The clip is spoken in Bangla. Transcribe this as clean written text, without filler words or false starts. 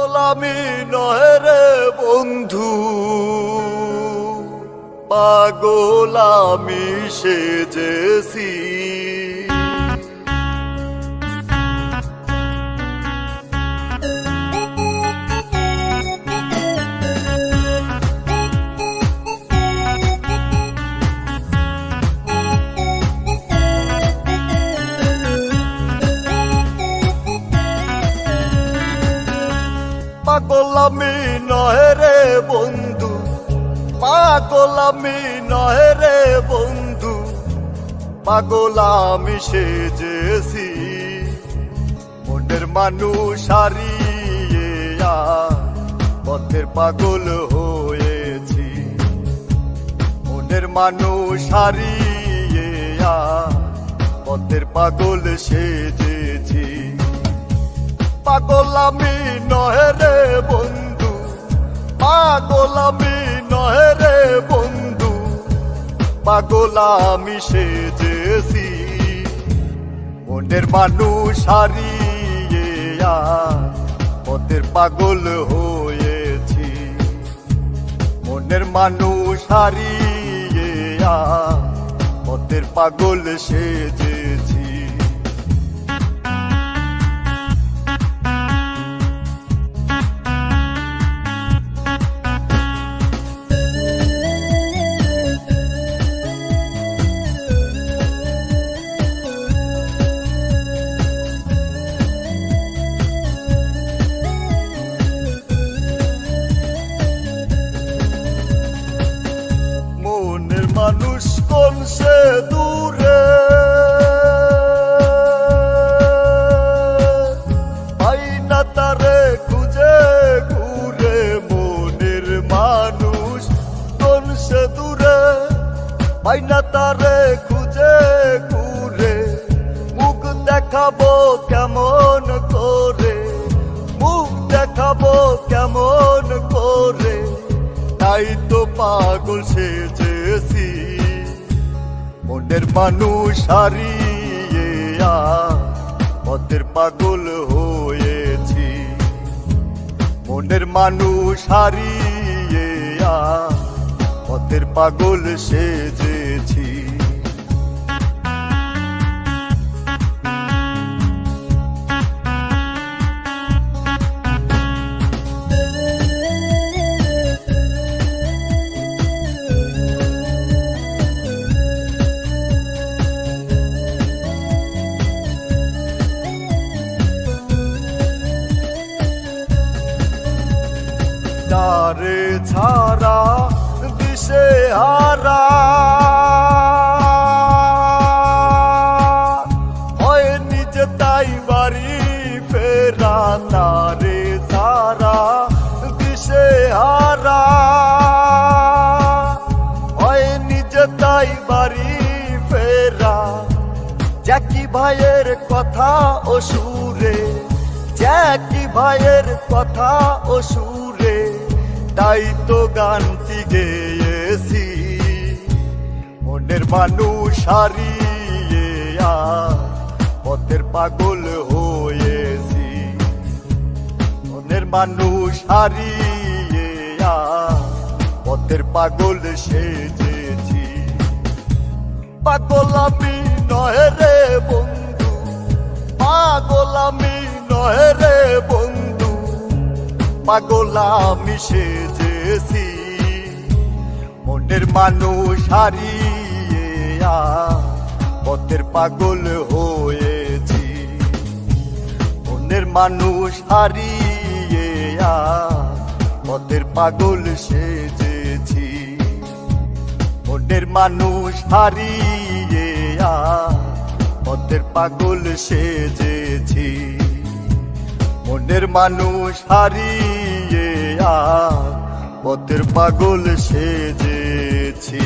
পাগল আমি নয় রে বন্ধু, পাগল আমি সেজেছি। পাগল আমি নয় রে বন্ধু, পাগল আমি নয় রে বন্ধু, পাগল আমি সেজেছি। মনের মানুষ হারিয়ে পথের পাগল হয়েছি। মনের মানুষ হারিয়ে পথের পাগল সেজেছি। পাগল আমি নয় রে বন্ধু, পাগল আমি নয় রে বন্ধু, পাগল আমি সেজেছি। মনের মানুষ হারিয়ে পথের পাগল হয়েছি। মনের মানুষ হারিয়ে পথের পাগল সেজেছি। মানুষ কোন সে দূরে, পাই না তারে খুঁজে ঘুরে। মনের মানুষ কোন সে দূরে, পাই না তারে খুঁজে ঘুরে। মুখ দেখাবো কেমন করে, মুখ দেখাবো কেমন করে, তাই তো পাগল সেজেছি। মনের মানুষ হারিয়ে পথের পাগল হয়েছি। মনের মানুষ হারিয়ে পথের পাগল সেজেছি। তারে ছাড়া দিশে হারা হয় নিজে তাই বাড়ি ফেরা। তারে ছাড়া দিশে হারা হয় নিজে তাই বাড়ি ফেরা। জ্যাকি ভাইয়ের কথা ও সুরে, জ্যাকি ভাইয়ের কথা ও সুরে, তাই তো গানটি গেয়েছি। মনের মানুষ হারিয়ে পথের পাগল হয়েছি। মনের মানুষ হারিয়ে পথের পাগল সেজেছি। পাগল আমি নয় রে বন্ধু, পাগল আমি নয় রে বন্ধু, পাগল আমি সেজেছি। মনের মানুষ হারিয়ে পথের পাগল হয়েছি। মনের মানুষ হারিয়ে পথের পাগল সেজেছি। মনের মানুষ হারিয়ে পথের পাগল সেজেছি। মনের মানুষ হারিয়ে পথের পাগল সেজেছি।